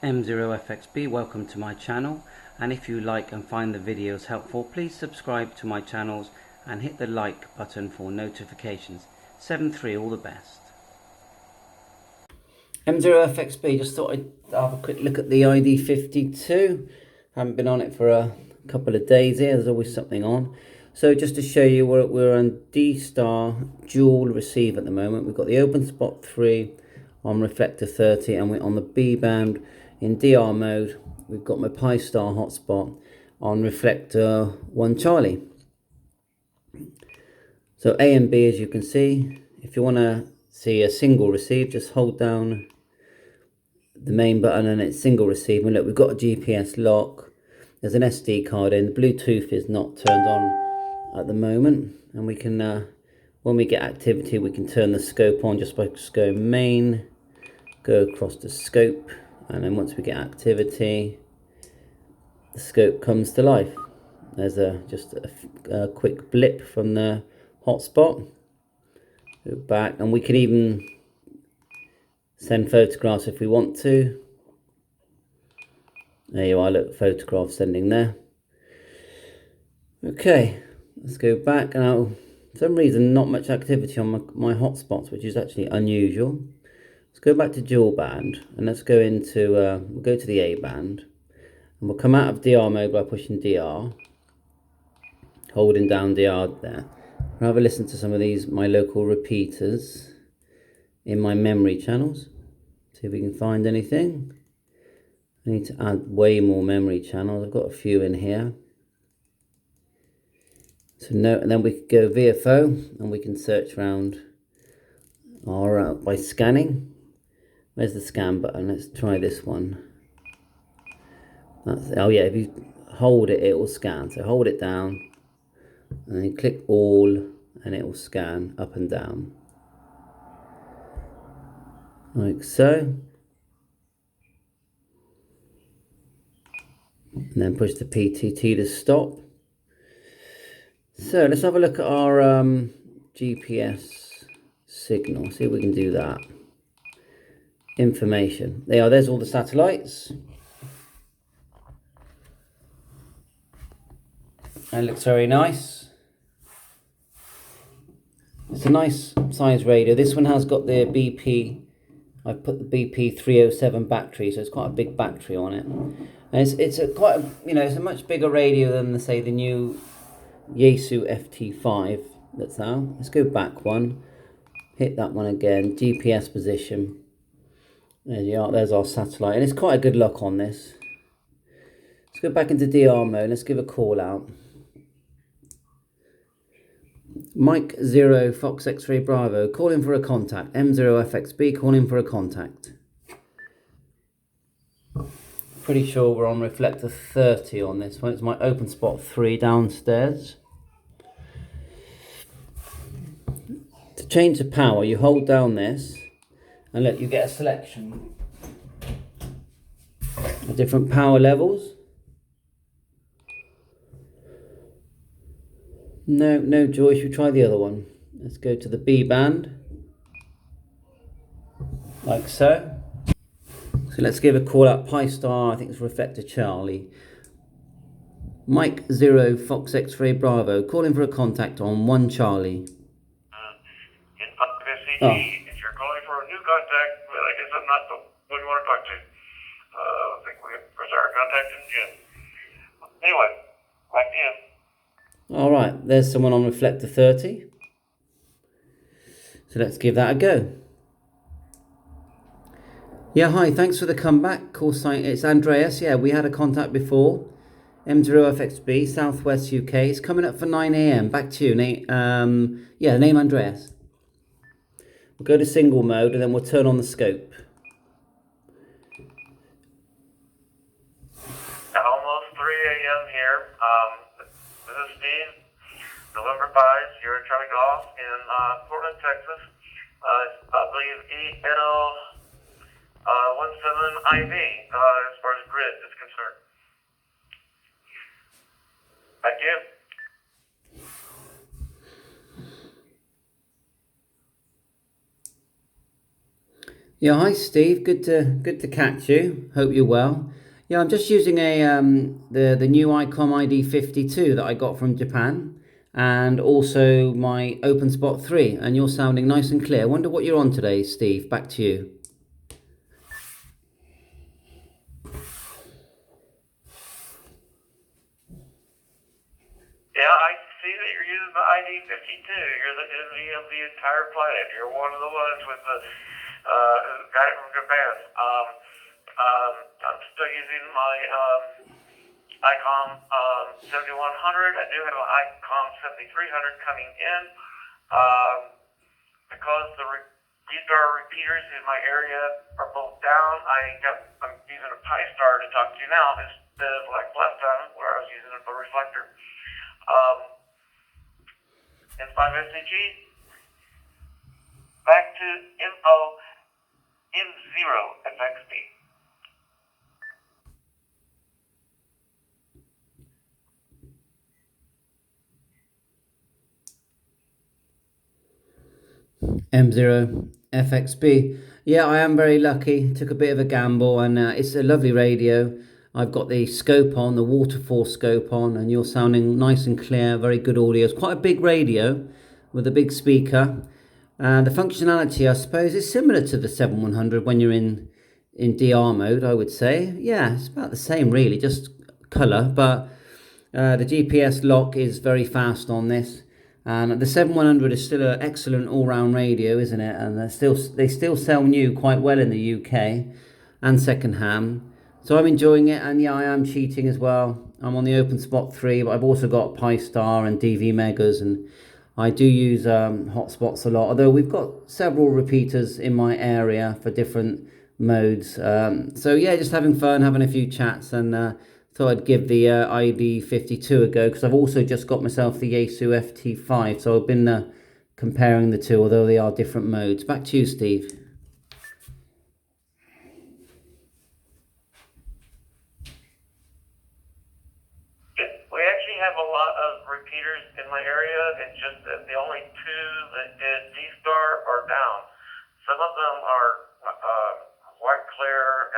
M0FXB, welcome to my channel, and if you like and find the videos helpful, please subscribe to my channels and hit the like button for notifications. 7-3, all the best. M0FXB, just thought I'd have a quick look at the ID-52. Haven't been on it for a couple of days here, there's always something on. So just to show you, we're on D-Star dual receive at the moment. We've got the open spot 3 on reflector 30, and we're on the B band in DR mode. We've got my Pi-Star hotspot on reflector 1 Charlie. So A and B, as you can see. If you want to see a single receive, just hold down the main button and it's single receive. And look, we've got a GPS lock. There's an SD card in. The Bluetooth is not turned on at the moment, and we can when we get activity we can turn the scope on just by just going main, go across the scope, and then once we get activity the scope comes to life. There's just a quick blip from the hotspot. Go back, and we can even send photographs if we want to. There you are, look, photograph sending there. Okay, let's go back. Now, for some reason, not much activity on my hotspots, which is actually unusual. Let's go back to dual band, and let's go into, we'll go to the A band, and we'll come out of DR mode by pushing DR, holding down DR there. I'll have a listen to some of these, my local repeaters in my memory channels. See if we can find anything. I need to add way more memory channels. I've got a few in here. So no, and then we could go VFO, and we can search around our by scanning. Where's the scan button? Let's try this one. That's, oh yeah, if you hold it, it will scan. So hold it down, and then click all, and it will scan up and down. Like so. And then push the PTT to stop. So let's have a look at our GPS signal. See if we can do that. Information. There are. There's all the satellites. And it looks very nice. It's a nice size radio. This one has got the BP. I've put the BP 307 battery, so it's quite a big battery on it. And it's a quite a, you know, it's a much bigger radio than the new Yaesu FT5 that's out. Let's go back one, hit that one again, GPS position. There you are, there's our satellite, and it's quite a good lock on this. Let's go back into DR mode, let's give a call out. Mike 0 Fox X-Ray Bravo, calling for a contact. M0FXB, calling for a contact. Pretty sure we're on reflector 30 on this one. It's my open spot 3 downstairs. To change the power, you hold down this, and look, you get a selection of different power levels. No joy, should we try the other one? Let's go to the B band, like so. So let's give a call out, Pi-Star, I think it's reflector Charlie. Mike 0 Fox X-Ray Bravo, calling for a contact on 1 Charlie. Oh. If you're calling for a new contact, well, I guess I'm not the one you want to talk to. I think we press our contact in Jim. Anyway, back to you. All right, there's someone on reflector 30. So let's give that a go. Yeah, hi, thanks for the comeback. Call sign, it's Andreas. Yeah, we had a contact before. M0FXB, Southwest UK. It's coming up for 9 AM. Back to you, Nate. Yeah, name Andreas. We'll go to single mode, and then we'll turn on the scope. Almost 3 a.m. here. This is Steve. November 5, Sierra Charlie Golf in Portland, Texas. I believe EL 17 IV as far as grid is concerned. Back to you. Yeah, hi Steve. Good to catch you. Hope you're well. Yeah, I'm just using a the new ICOM ID-52 that I got from Japan, and also my OpenSpot 3. And you're sounding nice and clear. Wonder what you're on today, Steve. Back to you. Yeah, I see that you're using the ID-52. You're the envy of the entire planet. You're one of the ones with the got it from Japan. I'm still using my ICOM 7100. I do have an ICOM 7300 coming in. Um, because D-Star repeaters in my area are both down, I'm using a Pi-Star to talk to you now instead of like last time where I was using a reflector. And 5SCG, back to info M0 FXP. M0 FXB. Yeah, I am very lucky. Took a bit of a gamble, and it's a lovely radio. I've got the scope on, the waterfall scope on, and you're sounding nice and clear. Very good audio. It's quite a big radio with a big speaker. And the functionality, I suppose, is similar to the 7100 when you're in DR mode, I would say. Yeah, it's about the same, really, just color. But the GPS lock is very fast on this. And the 7100 is still an excellent all-round radio, isn't it? And they still sell new quite well in the UK and second-hand. So I'm enjoying it, and yeah, I am cheating as well. I'm on the OpenSpot 3, but I've also got Pi-Star and DV Megas, and I do use hotspots a lot. Although we've got several repeaters in my area for different modes. So yeah, just having fun, having a few chats, and thought I'd give the ID-52 a go, because I've also just got myself the Yaesu FT5, so I've been comparing the two, although they are different modes. Back to you, Steve. We actually have a lot of repeaters in my area. It's just that the only two that did D-Star are down. Some of them are white clear,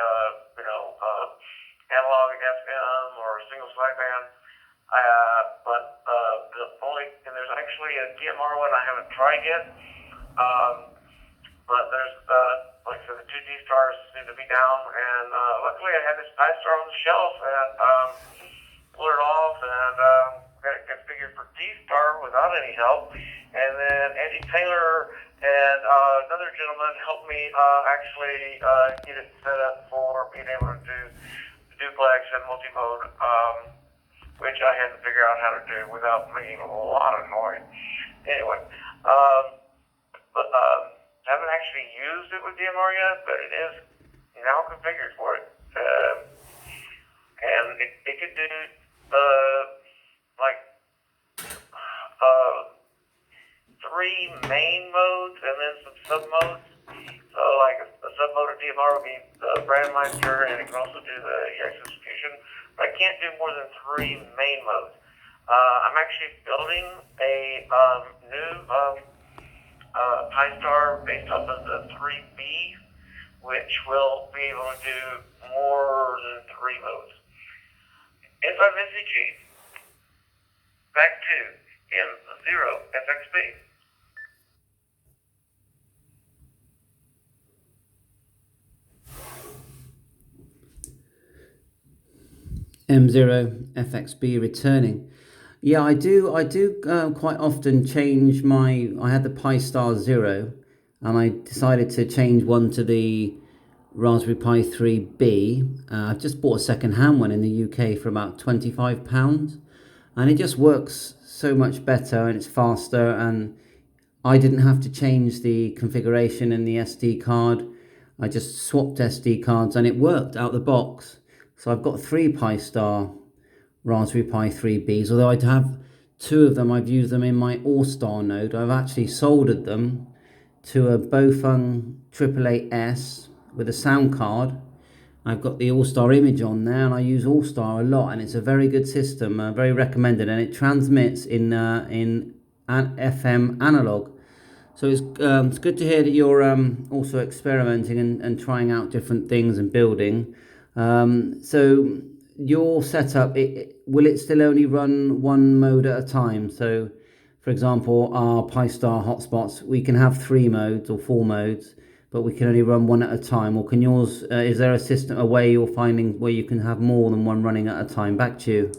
analog FM or single sideband. But and there's actually a DMR one I haven't tried yet. But there's, like I said, the two D-Stars seem to be down. And luckily I had this Pi-Star on the shelf and pulled it off and got it configured for D-Star without any help. And then Andy Taylor and another gentleman helped me actually get it set up for being able to do duplex and multi-mode, which I had to figure out how to do without making a lot of noise. Anyway, but haven't actually used it with DMR yet, but it is now configured for it. And it could do like 3 main modes and then some sub modes. So like a sub mode of DMR would be the Brandmeister, and it can also do the execution. But I can't do more than 3 main modes. I'm actually building a new Pi-Star based off of the 3B, which will be able to do more than 3 modes. N5SCG, back to M0 FXB. M0 FXB returning. Yeah, I do quite often change I had the Pi-Star 0, and I decided to change one to the Raspberry Pi 3B. I've just bought a second-hand one in the UK for about £25, and it just works so much better, and it's faster, and I didn't have to change the configuration in the SD card. I just swapped SD cards and it worked out the box. So I've got 3 Pi-Star Raspberry Pi 3Bs, although I have 2 of them. I've used them in my Allstar node. I've actually soldered them to a Bofeng 888S with a sound card. I've got the Allstar image on there, and I use Allstar a lot, and it's a very good system, very recommended, and it transmits in FM analog. So it's good to hear that you're also experimenting and trying out different things and building. So your setup, will it still only run one mode at a time? So, for example, our Pi-Star hotspots, we can have 3 modes or 4 modes, but we can only run one at a time. Or can yours? Is there a way you're finding where you can have more than one running at a time? Back to you.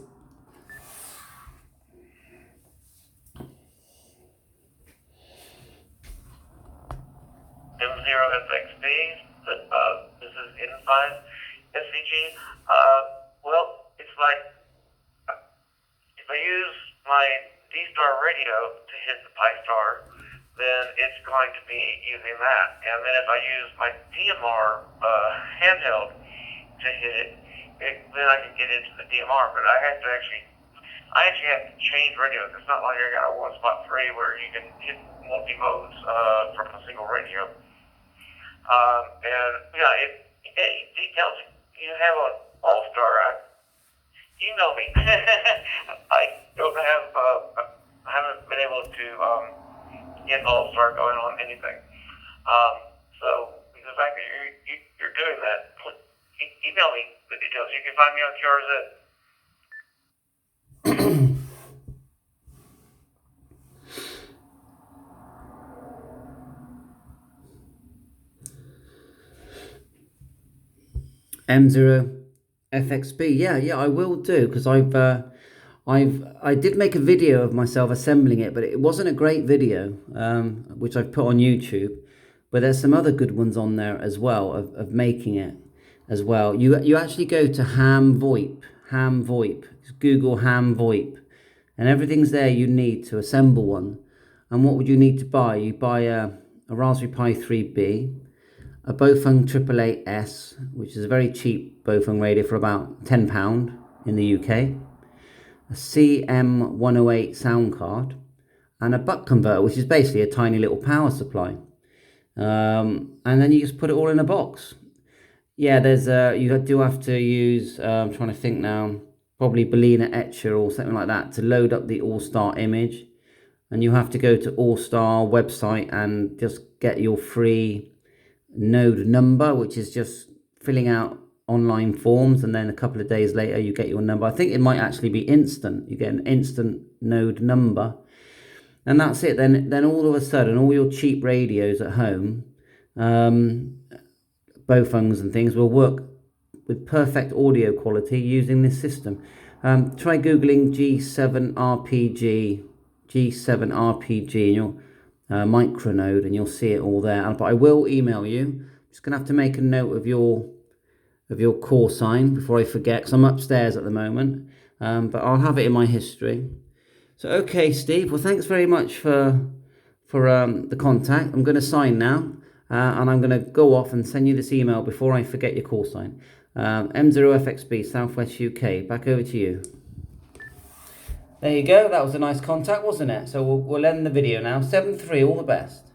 M0FXB, this is N5 SVG. Well, it's like if I use my D-Star radio to hit the Pi-Star, then it's going to be using that. And then if I use my DMR handheld to hit it, then I can get into the DMR. But I actually have to change radios. It's not like I got a one spot free where you can hit multi modes from a single radio. And yeah, details you have on Allstar, email me. I haven't been able to get Allstar going on anything. So the fact that you're doing that, email me the details. You can find me on QRZ. M0FXB, yeah, I will do, because I did make a video of myself assembling it, but it wasn't a great video, which I've put on YouTube. But there's some other good ones on there as well of making it as well. You actually go to Ham VoIP, just Google Ham VoIP, and everything's there you need to assemble one. And what would you need to buy? You buy a Raspberry Pi 3B, a Bofung 888S, which is a very cheap Bofung radio for about £10 in the UK, a CM108 sound card, and a buck converter, which is basically a tiny little power supply. And then you just put it all in a box. Yeah, you do have to use, I'm trying to think now, probably Bellina Etcher or something like that to load up the Allstar image. And you have to go to Allstar website and just get your free node number, which is just filling out online forms, and then a couple of days later you get your number. I think it might actually be instant. You get an instant node number, and that's it. Then all of a sudden, all your cheap radios at home, Bofungs and things, will work with perfect audio quality using this system. Try googling G7RPG in your micronode, and you'll see it all there. But I will email you. I'm just gonna have to make a note of your call sign before I forget, because I'm upstairs at the moment. But I'll have it in my history. So okay, Steve. Well, thanks very much for the contact. I'm going to sign now, and I'm going to go off and send you this email before I forget your call sign. M0FXB Southwest UK. Back over to you. There you go. That was a nice contact, wasn't it? So we'll end the video now. 7-3. All the best.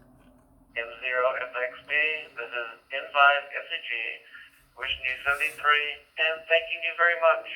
M0FXB. This is N5 SCG. Wishing you 73 and thanking you very much.